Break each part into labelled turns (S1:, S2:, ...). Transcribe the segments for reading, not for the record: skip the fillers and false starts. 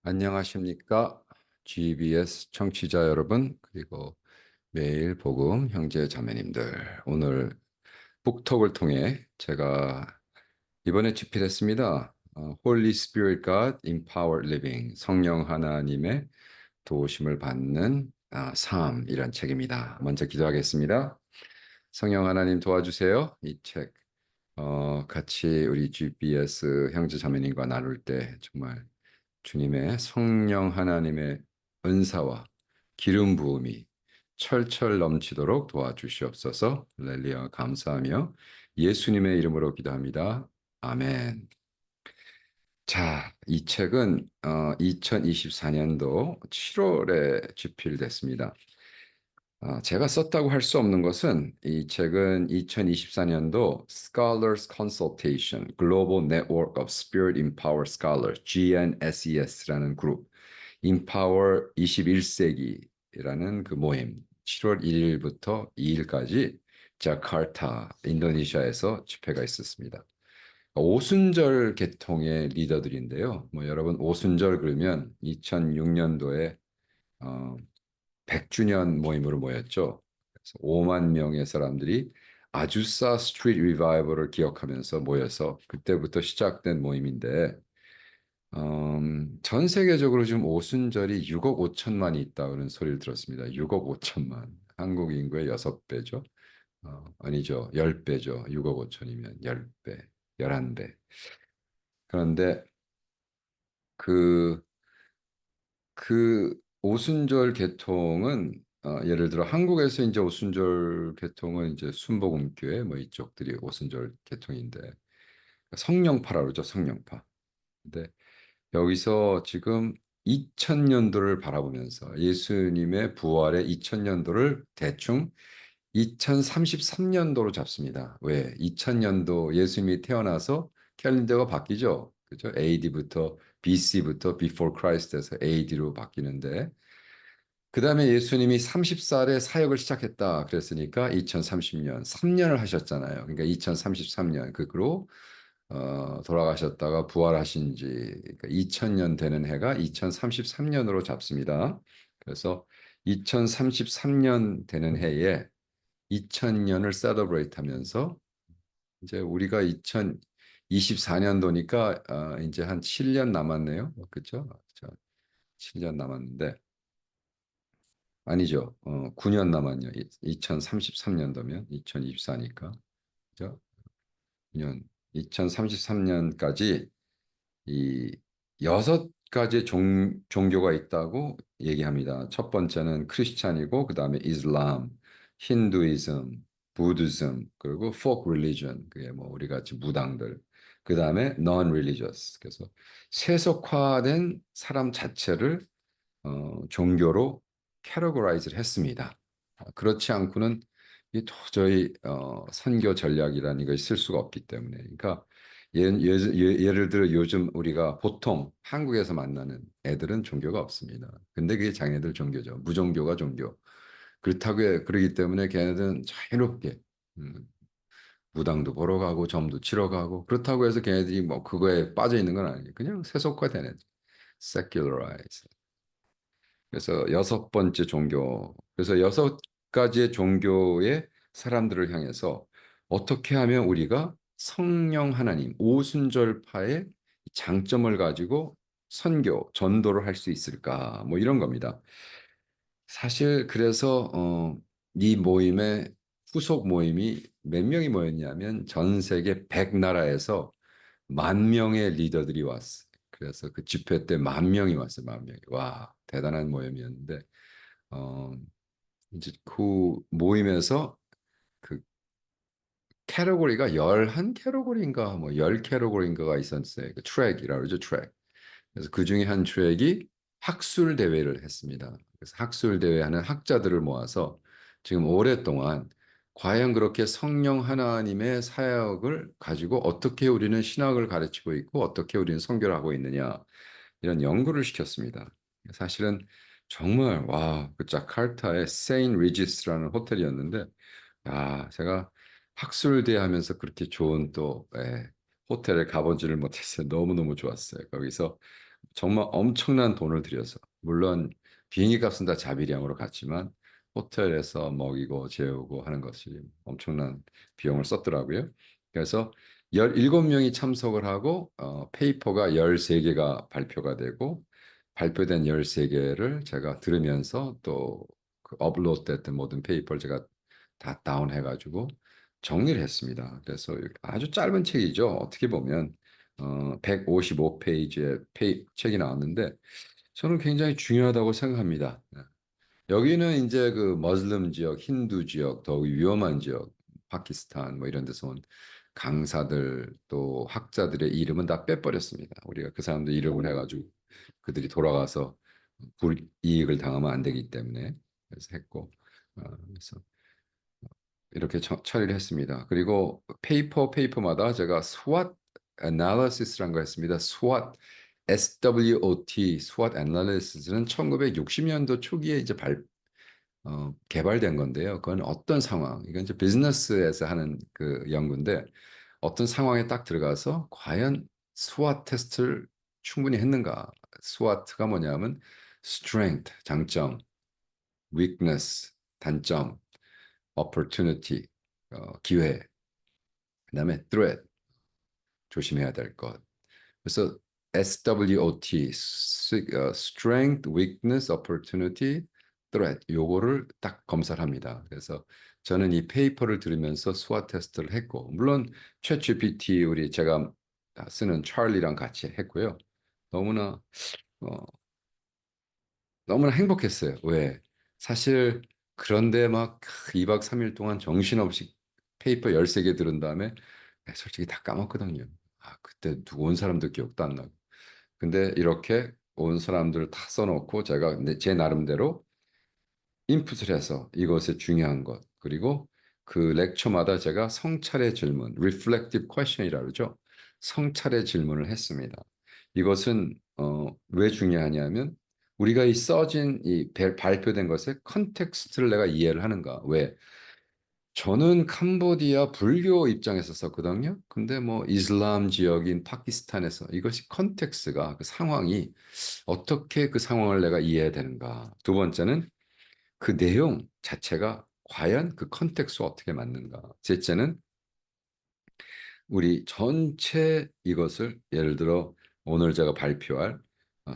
S1: 안녕하십니까? GBS 청취자 여러분, 그리고 매일 복음 형제 자매님들. 오늘 북톡을 통해 제가 이번에 집필했습니다. Holy Spirit God Empowered Living, 성령 하나님의 도우심을 받는 삶이란 책입니다. 먼저 기도하겠습니다. 성령 하나님 도와주세요. 이 책, 같이 우리 GBS 형제 자매님과 나눌 때 정말 주님의 성령 하나님의 은사와 기름 부음이 철철 넘치도록 도와주시옵소서. 할렐루야 감사하며 예수님의 이름으로 기도합니다. 아멘. 자, 이 책은 2024년도 7월에 집필됐습니다. 제가 썼다고 할 수 없는 것은 이 책은 2024년도 Scholars Consultation Global Network of Spirit Empowered Scholars GNSES라는 그룹 Empower 21세기라는 그 모임 7월 1일부터 2일까지 자카르타 인도네시아에서 집회가 있었습니다. 오순절 계통의 리더들인데요. 뭐 여러분 오순절 그러면 2006년도에 100주년 모임으로 모였죠. 그래서 5만 명의 사람들이 아주사 스트리트 리바이벌을 기억하면서 모여서 그때부터 시작된 모임인데 전 세계적으로 지금 오순절이 6억 5천만이 있다는 소리를 들었습니다. 6억 5천만. 한국 인구의 6배죠. 아니죠. 10배죠. 6억 5천이면 10배, 11배. 그런데 그 오순절 개통은 예를 들어 한국에서 이제 오순절 개통은 이제 순복음교회 뭐 이쪽들이 오순절 개통인데 성령파라 그러죠. 성령파. 근데 여기서 지금 2000년도를 바라보면서 예수님의 부활의 2000년도를 대충 2033년도로 잡습니다. 왜? 2000년도 예수님이 태어나서 캘린더가 바뀌죠. 그죠? AD부터 BC부터 Before Christ에서 AD로 바뀌는데 그 다음에 예수님이 30살에 사역을 시작했다 그랬으니까 2030년, 3년을 하셨잖아요. 그러니까 2033년, 그로 돌아가셨다가 부활하신 지 그러니까 2000년 되는 해가 2033년으로 잡습니다. 그래서 2033년 되는 해에 2000년을 셀러브레이트 하면서 이제 우리가 2024년도니까 이제 한 7년 남았네요. 그렇죠? 7년 남았는데 아니죠. 9년 남았네요. 2033년도면 2024니까. 그죠? 9년 2033년까지 이 6가지 종교가 있다고 얘기합니다. 첫 번째는 크리스찬이고 그다음에 이슬람, 힌두이즘, 부드즘, 그리고 folk religion. 그게 뭐 우리 같이 무당들. 그다음에 non-religious. 그래서 세속화된 사람 자체를 종교로 캐러고라이즈를 했습니다. 그렇지 않고는 이 도저히 선교 전략이라는 것이 쓸 수가 없기 때문에. 그러니까 예를 들어 요즘 우리가 보통 한국에서 만나는 애들은 종교가 없습니다. 근데 그게 자기네들 종교죠. 무종교가 종교. 그러기 때문에 걔네들은 자유롭게 무당도 보러 가고 점도 치러 가고 그렇다고 해서 걔네들이 뭐 그거에 빠져 있는 건 아니에요. 그냥 세속화되는 secularize. 그래서 6번째 종교. 그래서 6가지의 종교의 사람들을 향해서 어떻게 하면 우리가 성령 하나님, 오순절파의 장점을 가지고 선교, 전도를 할 수 있을까? 뭐 이런 겁니다. 사실 그래서 이 모임의 후속 모임이 몇 명이 모였냐면 전 세계 100나라에서 10,000명의 리더들이 왔어요. 그래서 그 집회 때 10,000명이 왔어요. 10,000명이. 와, 대단한 모임이었는데 어, 이제 그 모임에서 그 캐러고리가 11캐러고리인가 뭐 10캐러고리인가가 있었어요. 그 트랙이라고 그러죠. 트랙. 그래서 그 중에 한 트랙이 학술 대회를 했습니다. 그래서 학술 대회하는 학자들을 모아서 지금 오랫동안 과연 그렇게 성령 하나님의 사역을 가지고 어떻게 우리는 신학을 가르치고 있고 어떻게 우리는 선교를 하고 있느냐 이런 연구를 시켰습니다. 사실은 정말 와, 그 자카르타의 세인 리지스라는 호텔이었는데 제가 학술대 하면서 그렇게 좋은 또 호텔에 가보지를 못했어요. 너무너무 좋았어요. 거기서 정말 엄청난 돈을 들여서 물론 비행기 값은 다 자비량으로 갔지만 호텔에서 먹이고 재우고 하는 것이 엄청난 비용을 썼더라고요. 그래서 17명이 참석을 하고 페이퍼가 13개가 발표가 되고 발표된 13개를 제가 들으면서 또그 업로드됐던 모든 페이퍼를 제가 다 다운해가지고 정리를 했습니다. 그래서 아주 짧은 책이죠. 어떻게 보면 155페이지의 책이 나왔는데 저는 굉장히 중요하다고 생각합니다. 여기는 이제 그 머슬림 지역, 힌두 지역, 더욱 위험한 지역, 파키스탄 뭐 이런 데서 온 강사들 또 학자들의 이름은 다 빼버렸습니다. 우리가 그 사람들 이름을 해가지고 그들이 돌아가서 불이익을 당하면 안 되기 때문에 그래서 했고 그래서 이렇게 처리를 했습니다. 그리고 페이퍼마다 제가 SWOT analysis라는 거 했습니다. SWOT, SWOT, SWOT analysis는 1960년도 초기에 이제 개발된 건데요. 그건 어떤 상황, 이건 이제 비즈니스에서 하는 그 연구인데 어떤 상황에 딱 들어가서 과연 SWOT 테스트를 충분히 했는가? SWOT가 뭐냐면 strength, 장점, weakness, 단점, opportunity, 기회, 그다음에 threat, 조심해야 될 것. 그래서 SWOT, strength, weakness, opportunity, threat, 요거를 딱 검사를 합니다. 그래서 저는 이 페이퍼를 들으면서 스와 테스트를 했고, 물론 챗GPT 우리 제가 쓰는 찰리랑 같이 했고요. 너무나 어, 너무나 행복했어요. 왜? 사실 그런데 막 2박 3일 동안 정신없이 페이퍼 13개 들은 다음에 솔직히 다 까먹거든요. 그때 누구 온 사람들 기억도 안 나고. 근데 이렇게 온 사람들 다 써놓고 제가 제 나름대로 인풋을 해서 이것의 중요한 것 그리고 그 렉처마다 제가 성찰의 질문, reflective question이라고 그러죠. 성찰의 질문을 했습니다. 이것은 왜 중요하냐면 우리가 이 써진 이 발표된 것의 컨텍스트를 내가 이해를 하는가? 왜? 저는 캄보디아 불교 입장에서 썼거든요. 근데 뭐 이슬람 지역인 파키스탄에서 이것이 컨텍스가 그 상황이 어떻게 그 상황을 내가 이해해야 되는가? 두 번째는 그 내용 자체가 과연 그 컨텍스와 어떻게 맞는가? 셋째는 우리 전체 이것을 예를 들어 오늘 제가 발표할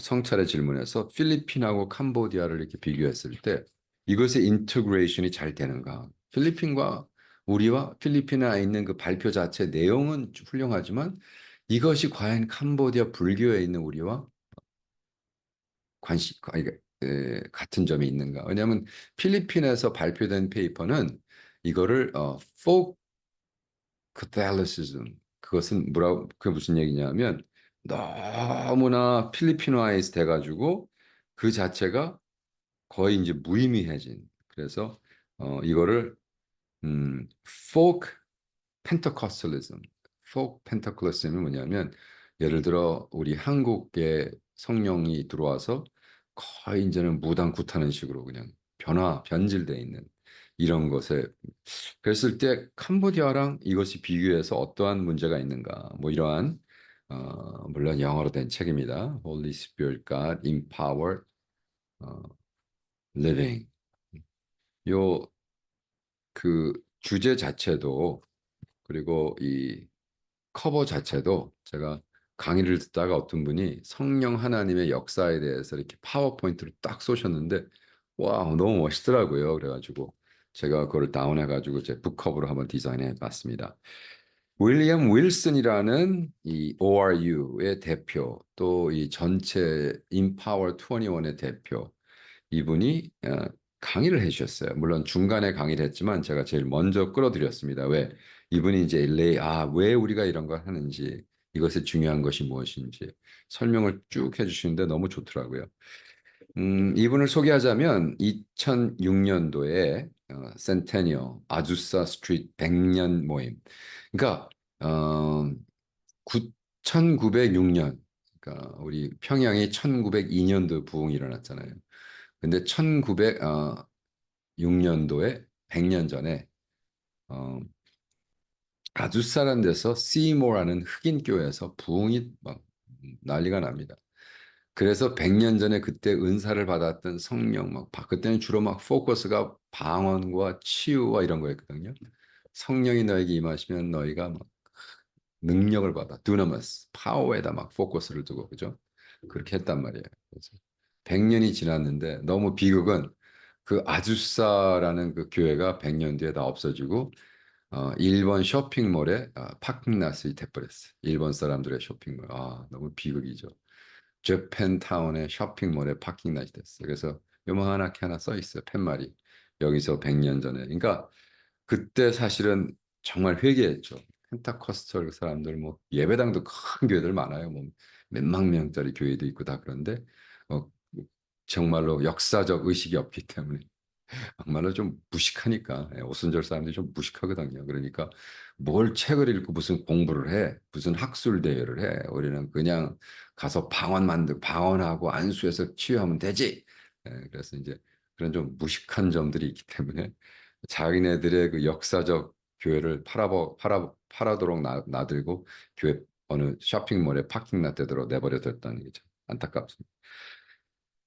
S1: 성찰의 질문에서 필리핀하고 캄보디아를 이렇게 비교했을 때 이것의 인터그레이션이 잘 되는가? 필리핀과 우리와 필리핀에 있는 그 발표 자체 내용은 훌륭하지만 이것이 과연 캄보디아 불교에 있는 우리와 같은 점이 있는가? 왜냐하면 필리핀에서 발표된 페이퍼는 이거를 folk Catholicism 그것은 그게 무슨 얘기냐면 너무나 필리핀화이즈 돼가지고 그 자체가 거의 이제 무의미해진 그래서 이거를 folk 펜터코스탈리즘, folk 펜터코스탈리즘이 뭐냐면 예를 들어 우리 한국에 성령이 들어와서 거의 이제는 무당굿하는 식으로 그냥 변질돼 있는 이런 것에 그랬을 때 캄보디아랑 이것이 비교해서 어떠한 문제가 있는가 뭐 이러한 물론 영어로 된 책입니다. Holy Spirit God Empowered 어, Living 요 그 주제 자체도 그리고 이 커버 자체도 제가 강의를 듣다가 어떤 분이 성령 하나님의 역사에 대해서 이렇게 파워포인트로 딱 쏘셨는데 와 너무 멋있더라고요. 그래가지고 제가 그걸 다운해가지고 제 북커버로 한번 디자인해 봤습니다. 윌리엄 윌슨이라는 이 ORU의 대표 또 이 전체 인파워 21의 대표 이분이 강의를 해주셨어요. 물론 중간에 강의를 했지만 제가 제일 먼저 끌어들였습니다. 왜? 이분이 이제 왜 우리가 이런 걸 하는지, 이것의 중요한 것이 무엇인지 설명을 쭉 해주시는데 너무 좋더라고요. 이분을 소개하자면 2006년도에 센테니어 아주사 스트리트 100년 모임. 그러니까 1906년 그러니까 우리 평양이 1902년도 부흥이 일어났잖아요. 근데 1906년도에 100년 전에 어, 아주사라는 데서 시모라는 흑인 교회에서 부흥이 막 난리가 납니다. 그래서 100년 전에 그때 은사를 받았던 성령 그때는 주로 막 포커스가 방언과 치유와 이런 거였거든요. 성령이 너에게 임하시면 너희가 막 능력을 받아 두나마스 파워에다 막 포커스를 두고 그죠? 그렇게 했단 말이에요. 그래서 100년이 지났는데 너무 비극은 그 아주사라는 그 교회가 100년 뒤에 다 없어지고 일본 쇼핑몰에 파킹낫이 돼버렸어요. 일본 사람들의 쇼핑몰. 너무 비극이죠. 재팬타운의 쇼핑몰에 파킹낫이 됐어요. 그래서 요만하게 하나 써 있어요. 팻말이. 여기서 100년 전에. 그러니까 그때 사실은 정말 회개했죠. 펜타코스털 사람들 뭐 예배당도 큰 교회들 많아요. 뭐 몇만 명짜리 교회도 있고 다 그런데 어, 정말로 역사적 의식이 없기 때문에 정말로 좀 무식하니까 오순절 사람들이 좀 무식하거든요. 그러니까 뭘 책을 읽고 무슨 공부를 해, 무슨 학술 대회를 해. 우리는 그냥 가서 방언 만들고 방언하고 안수해서 치유하면 되지. 그래서 이제 그런 좀 무식한 점들이 있기 때문에 자기네들의 그 역사적 교회를 팔아도록 놔들고 교회 어느 쇼핑몰에 파킹lot 되도록 내버려 뒀다는 게 참 안타깝습니다.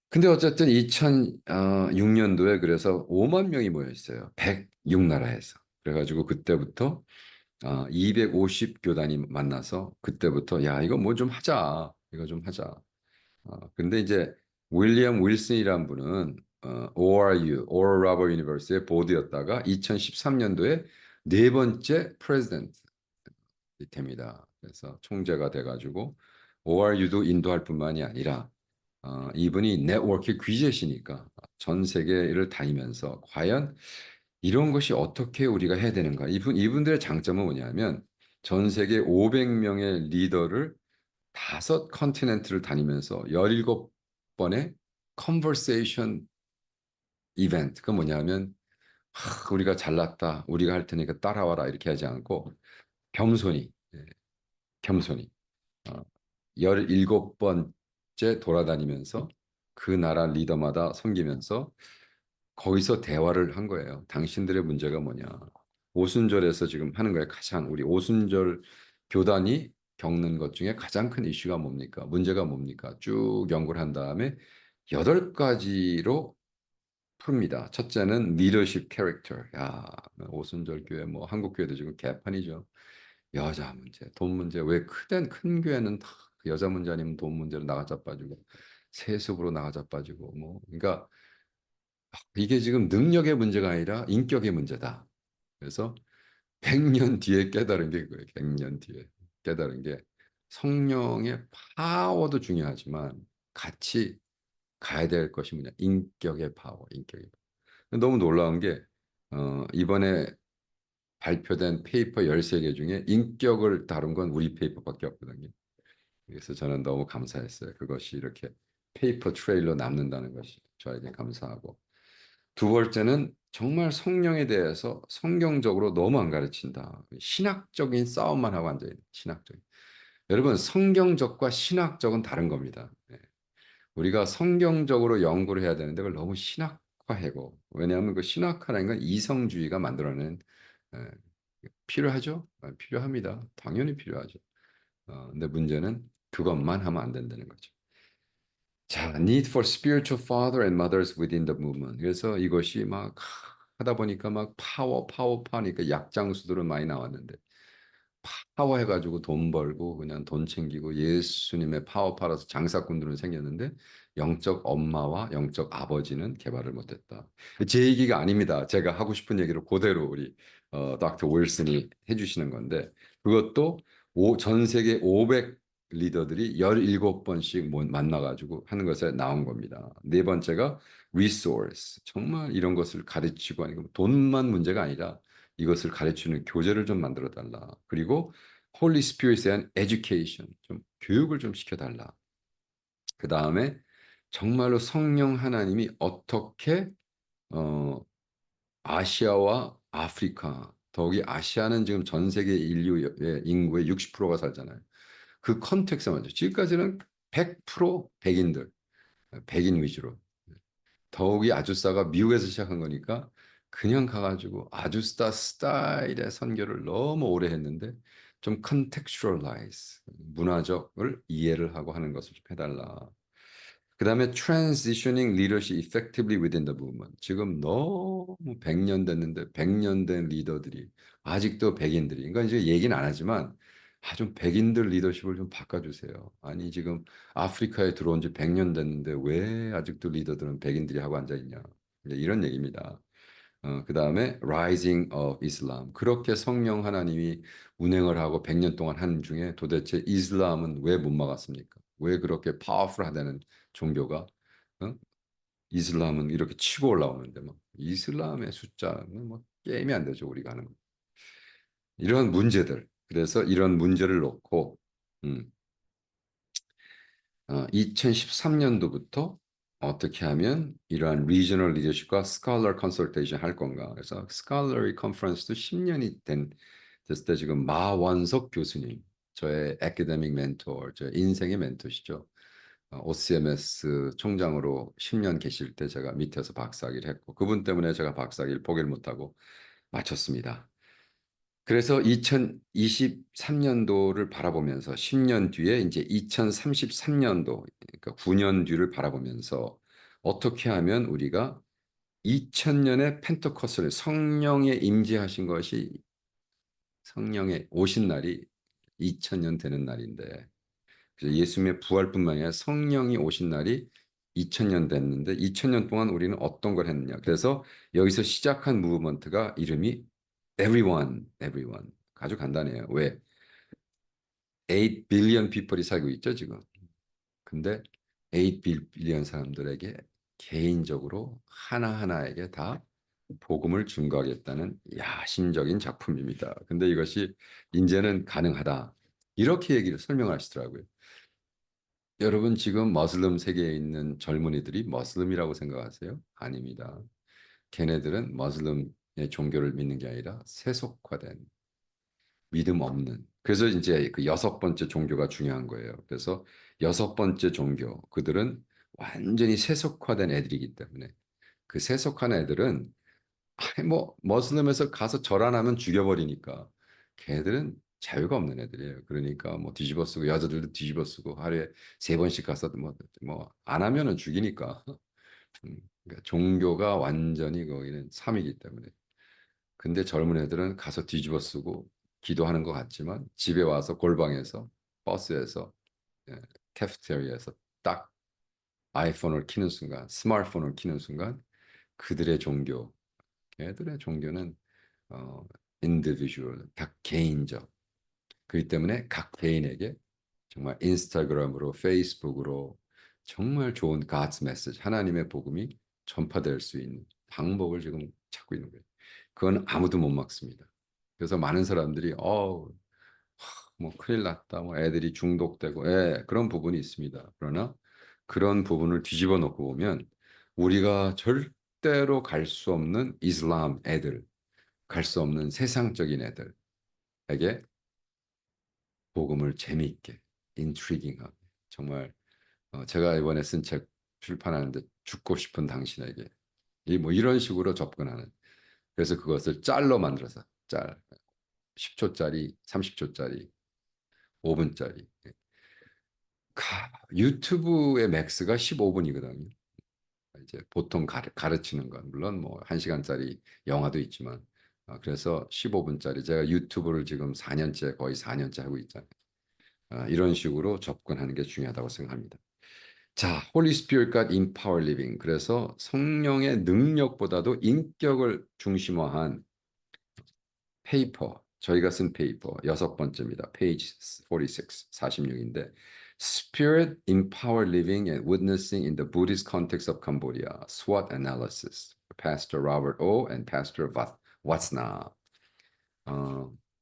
S1: 근데 어쨌든 2006년도에 그래서 5만 명이 모여 있어요. 106나라에서. 그래가지고 그때부터 250 교단이 만나서 그때부터 야 이거 뭐 좀 하자. 이거 좀 하자. 근데 이제 윌리엄 윌슨이란 분은 ORU, 오럴 로버 유니버시티의 보드였다가 2013년도에 네 번째 프레지던트 됩니다. 그래서 총재가 돼가지고 ORU도 인도할 뿐만이 아니라 이분이 네트워크 귀재시니까 전 세계를 다니면서 과연 이런 것이 어떻게 우리가 해야 되는가? 이분들의 장점은 뭐냐면 전 세계 500명의 리더를 다섯 컨티넨트를 다니면서 17번의 컨버세이션 이벤트. 그 뭐냐면 우리가 잘났다. 우리가 할 테니까 따라와라. 이렇게 하지 않고 겸손히 겸손히 어, 17번째 돌아다니면서 그 나라 리더마다 섬기면서 거기서 대화를 한 거예요. 당신들의 문제가 뭐냐. 오순절에서 지금 하는 거예요. 가장 우리 오순절 교단이 겪는 것 중에 가장 큰 이슈가 뭡니까? 문제가 뭡니까? 쭉 연구를 한 다음에 8가지로 풉니다. 첫째는 리더십 캐릭터. 야, 오순절 교회 뭐 한국 교회도 지금 개판이죠. 여자 문제, 돈 문제. 왜 크된 큰 교회는 다 여자 문제 아니면 돈 문제로 나가자 빠지고 세습으로 나가자 빠지고 뭐 그러니까 이게 지금 능력의 문제가 아니라 인격의 문제다. 그래서 100년 뒤에 깨달은 게 그거예요. 100년 뒤에 깨달은 게 성령의 파워도 중요하지만 같이 가야 될 것이 뭐냐? 인격의 파워, 인격의 파워. 너무 놀라운 게 이번에 발표된 페이퍼 13개 중에 인격을 다룬 건 우리 페이퍼밖에 없거든요. 그래서 저는 너무 감사했어요. 그것이 이렇게 페이퍼 트레일로 남는다는 것이 저에게 감사하고. 두 번째는 정말 성령에 대해서 성경적으로 너무 안 가르친다. 신학적인 싸움만 하고 앉아있는 신학적인. 여러분 성경적과 신학적은 다른 겁니다. 우리가 성경적으로 연구를 해야 되는데 그걸 너무 신학화하고 왜냐하면 그 신학화라는 건 이성주의가 만들어낸 에, 필요하죠? 필요합니다. 당연히 필요하죠. 근데 문제는 그것만 하면 안 된다는 거죠. 자, need for spiritual father and mothers within the movement. 그래서 이것이 막 하다 보니까 막 파워니까 약장수들은 많이 나왔는데 파워 해가지고 돈 벌고 그냥 돈 챙기고 예수님의 파워 팔아서 장사꾼들은 생겼는데 영적 엄마와 영적 아버지는 개발을 못했다. 제 얘기가 아닙니다. 제가 하고 싶은 얘기를 그대로 우리 닥터 윌슨이 해주시는 건데 그것도 전 세계 500 리더들이 17번씩 만나가지고 하는 것에 나온 겁니다. 네 번째가 resource. 정말 이런 것을 가르치고 하는 돈만 문제가 아니라 이것을 가르치는 교재를 좀 만들어 달라. 그리고 홀리 스피릿에 대한 에듀케이션, 좀 교육을 좀 시켜 달라. 그 다음에 정말로 성령 하나님이 어떻게 어, 아시아와 아프리카, 더욱이 아시아는 지금 전 세계 인류의 인구의 60%가 살잖아요. 그 컨텍스트 맞죠. 지금까지는 100% 백인들, 백인 위주로. 더욱이 아주싸가 미국에서 시작한 거니까 그냥 가가지고 아주싸 스타일의 선교를 너무 오래 했는데 좀 contextualize 문화적을 이해를 하고 하는 것을 좀 해달라. 그다음에 transitioning leadership effectively within the movement. 지금 너무 100년 됐는데 100년 된 리더들이 아직도 백인들이 그러니까 이제 얘기는 안 하지만 좀 백인들 리더십을 좀 바꿔주세요. 아니 지금 아프리카에 들어온 지 100년 됐는데 왜 아직도 리더들은 백인들이 하고 앉아 있냐. 이제 이런 얘기입니다. 그다음에 rising of Islam. 그렇게 성령 하나님이 운행을 하고 100년 동안 한 중에 도대체 이슬람은 왜 못 막았습니까? 왜 그렇게 파워풀하다는 종교가 어? 이슬람은 이렇게 치고 올라오는데 뭐 이슬람의 숫자는 뭐 게임이 안 되죠 우리가 하는 거. 이런 문제들. 그래서 이런 문제를 놓고 음, 2013년도부터 어떻게 하면 이러한 리저널 리더십과 스칼러 컨설테이션 할 건가. 그래서 스칼러리 컨퍼런스도 10년이 됐을 때 지금 마원석 교수님, 저의 애카데믹 멘토, 저 인생의 멘토시죠. OCMS 총장으로 10년 계실 때 제가 밑에서 박사학위를 했고 그분 때문에 제가 박사학위를 포기를 못하고 마쳤습니다. 그래서 2023년도를 바라보면서 10년 뒤에 이제 2033년도, 그러니까 9년 뒤를 바라보면서 어떻게 하면 우리가 2000년의 펜테코스를 성령에 임재하신 것이 성령에 오신 날이 2000년 되는 날인데 그래서 예수님의 부활뿐만 아니라 성령이 오신 날이 2000년 됐는데 2000년 동안 우리는 어떤 걸 했느냐. 그래서 여기서 시작한 무브먼트가 이름이 Everyone, Everyone. 아주 간단해요. 왜? 8 billion people이 살고 있죠, 지금. 근데 8 billion 사람들에게 개인적으로 하나하나에게 다 복음을 증거하겠다는 야심적인 작품입니다. 근데 이것이 이제는 가능하다. 이렇게 얘기를 설명하시더라고요. 여러분 지금 머슬름 세계에 있는 젊은이들이 머슬름이라고 생각하세요? 아닙니다. 걔네들은 머슬름의 종교를 믿는 게 아니라 세속화된 믿음 없는. 그래서 이제 그 여섯 번째 종교가 중요한 거예요. 그래서 여섯 번째 종교 그들은 완전히 세속화된 애들이기 때문에 그 세속한 애들은 아니 뭐 머슬름에서 가서 절 안 하면 죽여버리니까 걔들은 자유가 없는 애들이에요. 그러니까 뭐 뒤집어 쓰고 여자들도 뒤집어 쓰고 하루에 세 번씩 가서 뭐 안 하면은 죽이니까 그러니까 종교가 완전히 거기는 삶이기 때문에 근데 젊은 애들은 가서 뒤집어 쓰고 기도하는 것 같지만 집에 와서 골방에서 버스에서 예, 캐피테리아에서 딱 아이폰을 키는 순간 스마트폰을 키는 순간 그들의 종교 애들의 종교는 어, individual, 각 개인적. 그렇기 때문에 각 개인에게 정말 인스타그램으로, 페이스북으로 정말 좋은 God's message, 하나님의 복음이 전파될 수 있는 방법을 지금 찾고 있는 거예요. 그건 아무도 못 막습니다. 그래서 많은 사람들이 뭐 큰일 났다, 뭐 애들이 중독되고, 그런 부분이 있습니다. 그러나 그런 부분을 뒤집어 놓고 보면 우리가 절대로 갈 수 없는 이슬람 애들, 갈 수 없는 세상적인 애들에게 복음을 재미있게, 인트리깅하게 정말 제가 이번에 쓴 책 출판하는데 죽고 싶은 당신에게 이 뭐 이런 식으로 접근하는 그래서 그것을 짤로 만들어서 짤 10초짜리, 30초짜리, 5분짜리 유튜브의 맥스가 15분이거든요. 이제 보통 가르치는 건 물론 뭐 1시간짜리 영화도 있지만 그래서 15분짜리 제가 유튜브를 지금 4년째 거의 4년째 하고 있잖아요. 이런 식으로 접근하는 게 중요하다고 생각합니다. 자, Holy Spirit God Empower Living. 그래서 성령의 능력보다도 인격을 중심화한 페이퍼, 저희가 쓴 페이퍼 여섯 번째입니다. 페이지 46, 46인데 Spirit Empower Living and Witnessing in the Buddhist Context of Cambodia, SWOT Analysis, Pastor Robert O. and Pastor Watsna.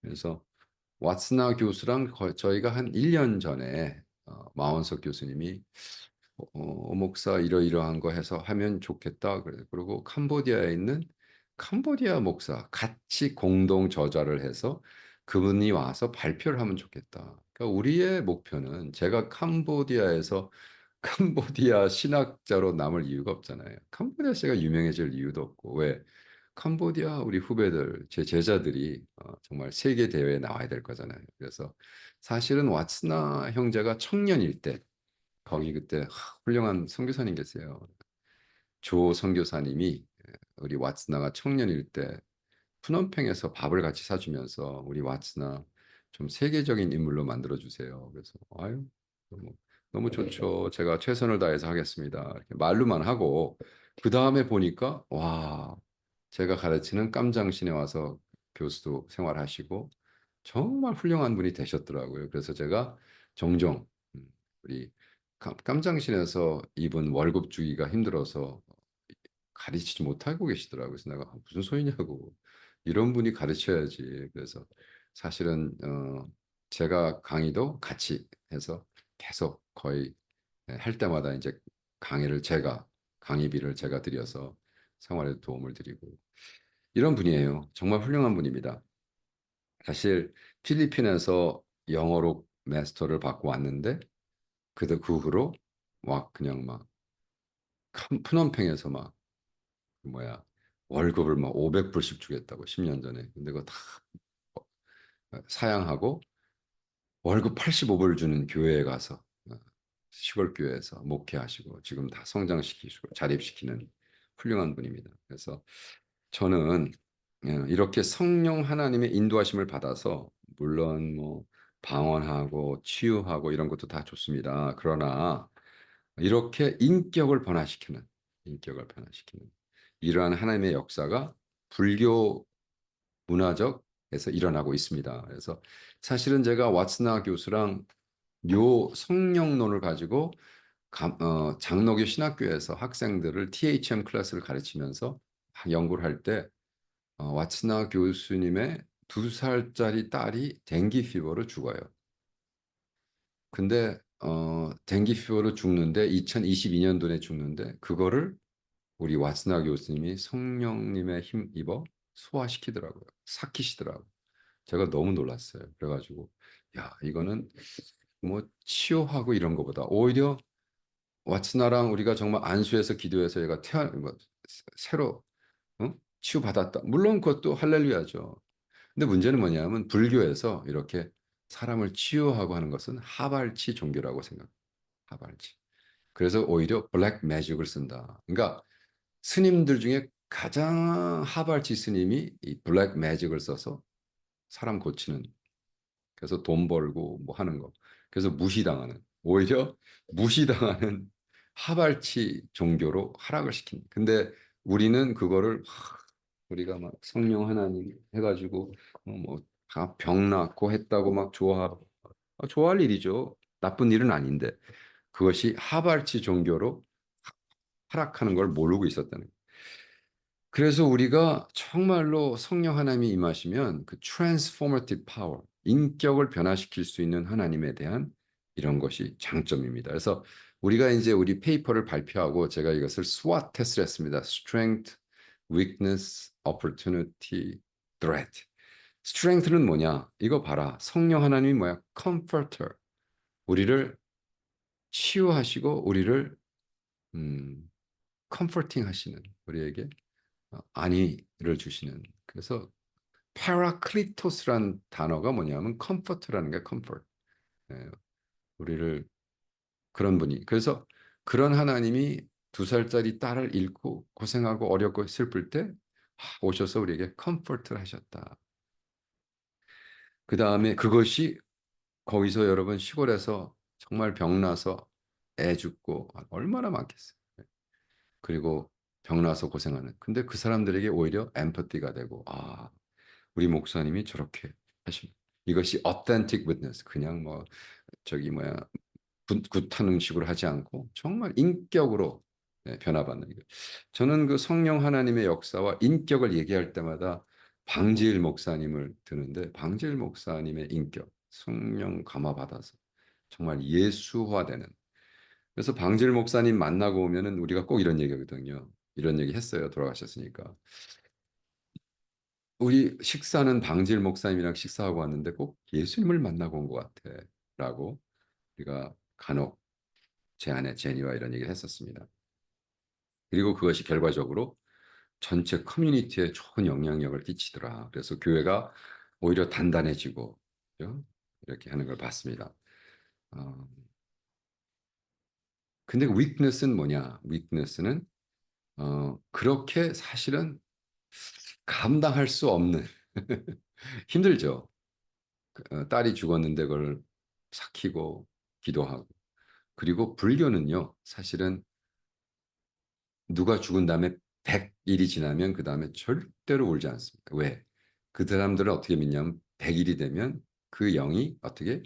S1: 그래서 왓스나 교수랑 저희가 한 1년 전에 마원석 교수님이 목사 이러이러한 거 해서 하면 좋겠다. 그래. 그리고 캄보디아에 있는 캄보디아 목사 같이 공동 저자를 해서 그분이 와서 발표를 하면 좋겠다. 그러니까 우리의 목표는 제가 캄보디아에서 캄보디아 신학자로 남을 이유가 없잖아요. 캄보디아 씨가 유명해질 이유도 없고 왜 캄보디아 우리 후배들 제 제자들이 정말 세계 대회에 나와야 될 거잖아요. 그래서 사실은 왓스나 형제가 청년일 때 거기 그때 훌륭한 선교사님 계세요. 조 선교사님이 우리 왓츠나가 청년일 때 푸놈팽에서 밥을 같이 사주면서 우리 왓츠나 좀 세계적인 인물로 만들어 주세요. 그래서 아유 너무 너무 좋죠. 제가 최선을 다해서 하겠습니다. 이렇게 말로만 하고 그 다음에 보니까 와 제가 가르치는 깜장신에 와서 교수도 생활하시고 정말 훌륭한 분이 되셨더라고요. 그래서 제가 종종 우리 깜장신에서 이분 월급 주기가 힘들어서 가르치지 못하고 계시더라고요. 그래서 내가 무슨 소리냐고 이런 분이 가르쳐야지. 그래서 사실은 제가 강의도 같이 해서 계속 거의 할 때마다 이제 강의를 제가 강의비를 제가 드려서 생활에 도움을 드리고 이런 분이에요. 정말 훌륭한 분입니다. 사실 필리핀에서 영어로 마스터를 받고 왔는데 그 후로 막 그냥 막 프놈팽에서 막 뭐야 월급을 막 500불씩 주겠다고 10년 전에. 근데 그거 다 사양하고 월급 85불 주는 교회에 가서 시골 교회에서 목회하시고 지금 다 성장시키시고 자립시키는 훌륭한 분입니다. 그래서 저는 이렇게 성령 하나님의 인도하심을 받아서 물론 뭐 방언하고 치유하고 이런 것도 다 좋습니다. 그러나 이렇게 인격을 변화시키는 이러한 하나님의 역사가 불교 문화적에서 일어나고 있습니다. 그래서 사실은 제가 왓스나 교수랑 요 성령론을 가지고 장로교 신학교에서 학생들을 THM 클래스를 가르치면서 연구를 할 때 왓스나 교수님의 2살짜리 딸이 댕기 피버로 죽어요. 근데 댕기 피버로 죽는데 2022년도에 죽는데 그거를 우리 왓스나 교수님이 성령님의 힘입어 소화시키더라고요. 삭히시더라고요. 제가 너무 놀랐어요. 그래가지고 야 이거는 뭐 치유하고 이런 것보다 오히려 왓츠나랑 우리가 정말 안수해서 기도해서 얘가 뭐, 새로 치유받았다. 물론 그것도 할렐루야죠. 근데 문제는 뭐냐면 불교에서 이렇게 사람을 치유하고 하는 것은 하발치 종교라고 생각해요. 하발치. 그래서 오히려 블랙 매직을 쓴다. 그러니까 스님들 중에 가장 하발치 스님이 이 블랙 매직을 써서 사람 고치는 그래서 돈 벌고 뭐 하는 거. 그래서 무시당하는 오히려 무시당하는 하발치 종교로 하락을 시킨. 근데 우리는 그거를 우리가 막 성령 하나님 해가지고 뭐다 병 낫고 했다고 막 좋아하고 좋아할 일이죠. 나쁜 일은 아닌데 그것이 하발치 종교로 하락하는 걸 모르고 있었다는. 그래서 우리가 정말로 성령 하나님이 임하시면 그 transformative power, 인격을 변화시킬 수 있는 하나님에 대한 이런 것이 장점입니다. 그래서 우리가 이제 우리 페이퍼를 발표하고 제가 이것을 SWOT 테스트를 했습니다. Strength, Weakness, Opportunity, Threat. Strength는 뭐냐? 이거 봐라. 성령 하나님이 뭐야? Comforter. 우리를 치유하시고 우리를 comforting 하시는 우리에게 안위를 주시는. 그래서 파라클리토스란 단어가 뭐냐면 컴포트라는 게 컴포트. 예, 우리를 그런 분이. 그래서 그런 하나님이 2살짜리 딸을 잃고 고생하고 어렵고 슬플 때 오셔서 우리에게 컴포트를 하셨다. 그 다음에 그것이 거기서 여러분 시골에서 정말 병나서 애 죽고 얼마나 많겠어요. 그리고 병나서 고생하는. 근데 그 사람들에게 오히려 엠퍼티가 되고 우리 목사님이 저렇게 하신 이것이 authentic witness 그냥 뭐 저기 뭐야 굿하는 식으로 하지 않고 정말 인격으로 변화받는 거. 저는 그 성령 하나님의 역사와 인격을 얘기할 때마다 방지일 목사님을 드는데 방지일 목사님의 인격 성령 감화 받아서 정말 예수화되는. 그래서 방지일 목사님 만나고 오면은 우리가 꼭 이런 얘기하거든요. 이런 얘기 했어요. 돌아가셨으니까. 우리 식사는 방질 목사님이랑 식사하고 왔는데 꼭 예수님을 만나고 온 것 같아. 라고 우리가 간혹 제 아내 제니와 이런 얘기를 했었습니다. 그리고 그것이 결과적으로 전체 커뮤니티에 좋은 영향력을 끼치더라. 그래서 교회가 오히려 단단해지고 그죠? 이렇게 하는 걸 봤습니다. 어, 근데 weakness는 뭐냐? weakness는 그렇게 사실은 감당할 수 없는 힘들죠. 딸이 죽었는데 그걸 삭히고 기도하고. 그리고 불교는요, 사실은 누가 죽은 다음에 100일이 지나면 그 다음에 절대로 울지 않습니다. 왜? 그 사람들은 어떻게 믿냐면 100일이 되면 그 영이 어떻게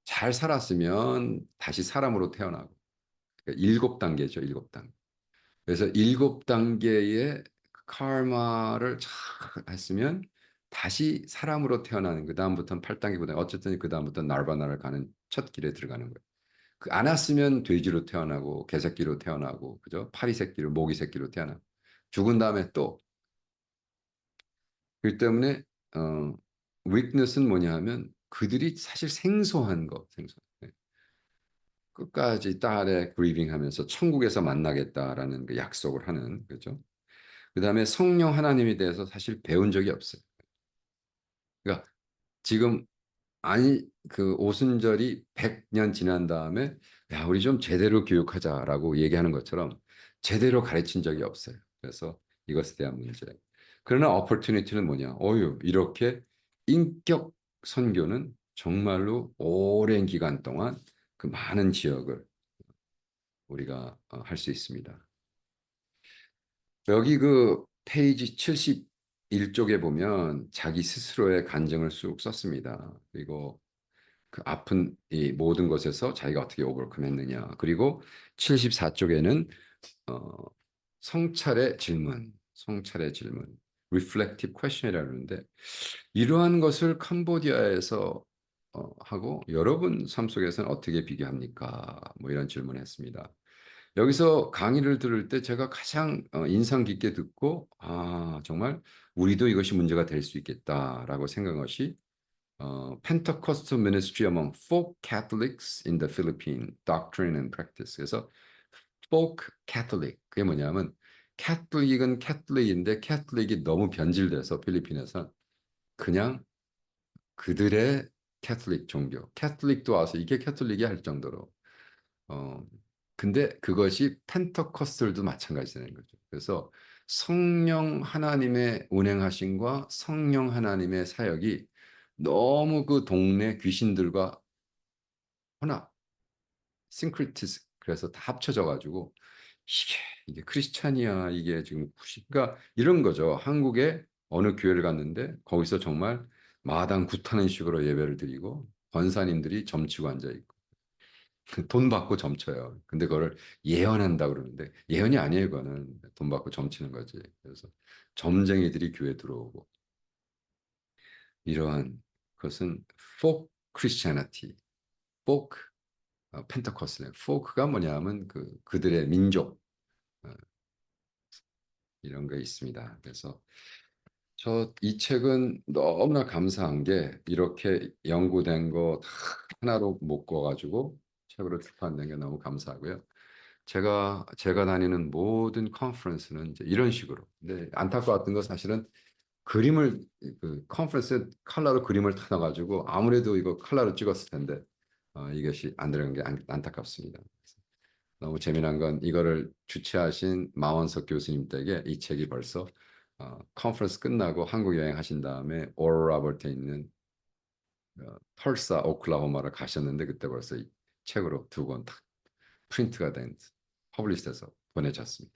S1: 잘 살았으면 다시 사람으로 태어나고. 그러니까 7단계죠, 7단계. 그래서 7단계의 카르마를 잘 했으면 다시 사람으로 태어나는 그 다음부터는 8단계보다 어쨌든 그 다음부터는 나르바나를 가는 첫 길에 들어가는 거예요. 안 왔으면 돼지로 태어나고 개새끼로 태어나고 그죠? 파리 새끼로 모기 새끼로 태어나고 죽은 다음에 또 그 때문에 weakness는 뭐냐 하면 그들이 사실 생소한 거 생소. 네. 끝까지 딸의 그리빙하면서 천국에서 만나겠다라는 그 약속을 하는 거죠. 그다음에 성령 하나님에 대해서 사실 배운 적이 없어요. 그러니까 지금 아니 그 오순절이 100년 지난 다음에 야 우리 좀 제대로 교육하자라고 얘기하는 것처럼 제대로 가르친 적이 없어요. 그래서 이것에 대한 문제. 그러나 opportunity는 뭐냐? 어유 이렇게 인격 선교는 정말로 오랜 기간 동안 그 많은 지역을 우리가 할 수 있습니다. 여기 그 페이지 71쪽에 보면 자기 스스로의 간증을 쑥 썼습니다. 그리고 그 아픈 이 모든 것에서 자기가 어떻게 오버컴 했느냐. 그리고 74쪽에는 어, 성찰의 질문, reflective question이라고 하는데 이러한 것을 캄보디아에서 하고 여러분 삶 속에서는 어떻게 비교합니까? 뭐 이런 질문을 했습니다. 여기서 강의를 들을 때 제가 가장 인상 깊게 듣고 아 정말 우리도 이것이 문제가 될 수 있겠다라고 생각한 것이 Pentecostal Ministry Among Folk Catholics in the Philippines, Doctrine and Practice. 그래서 folk Catholic 그게 뭐냐면 캐톨릭은 캐톨릭인데 캐톨릭이 너무 변질돼서 필리핀에서 그냥 그들의 캐톨릭 종교, 캐톨릭도 와서 이게 캐톨릭이 할 정도로 어 근데 그것이 펜터커스틀도 마찬가지라는 거죠. 그래서 성령 하나님의 운행하심과 성령 하나님의 사역이 너무 그 동네 귀신들과 혼합, 싱크리티스 그래서 다 합쳐져 가지고 이게 크리스찬이야 이게 지금 그러니까 이런 거죠. 한국에 어느 교회를 갔는데 거기서 정말 마당 굿하는 식으로 예배를 드리고 권사님들이 점치고 앉아 있고 돈 받고 점쳐요. 근데 그거를 예언한다 그러는데 예언이 아니에요. 그거는 돈 받고 점치는 거지. 그래서 점쟁이들이 교회 들어오고 이러한 것은 folk Christianity, folk 펜타코스네. 포크가 뭐냐면 그들의 민족 어, 이런 게 있습니다. 그래서 저 이 책은 너무나 감사한 게 이렇게 연구된 거 다 하나로 묶어가지고 책으로 출판된 게 너무 감사하고요. 제가 다니는 모든 컨퍼런스는 이제 이런 식으로. 근데 안타까웠던 건 사실은 그림을 그 컨퍼런스 컬러로 그림을 타놔가지고 아무래도 이거 컬러로 찍었을 텐데 이것이 안 들어간 게 안타깝습니다. 너무 재미난 건 이거를 주최하신 마원석 교수님 댁에 이 책이 벌써 컨퍼런스 끝나고 한국 여행하신 다음에 오로라버트에 있는 털사 오클라호마를 가셨는데 그때 벌써 이 책으로 2권 딱 프린트가 된 퍼블리시돼서 보내졌습니다.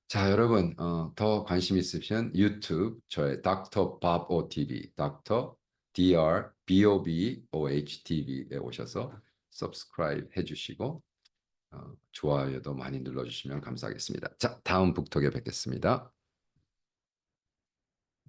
S1: 자, 여러분 더 관심 있으시면 유튜브 저의 닥터 밥 OTV 닥터 DR BOBOH TV에 오셔서 subscribe 해주시고 좋아요도 많이 눌러주시면 감사하겠습니다. 자, 다음 북톡에 뵙겠습니다.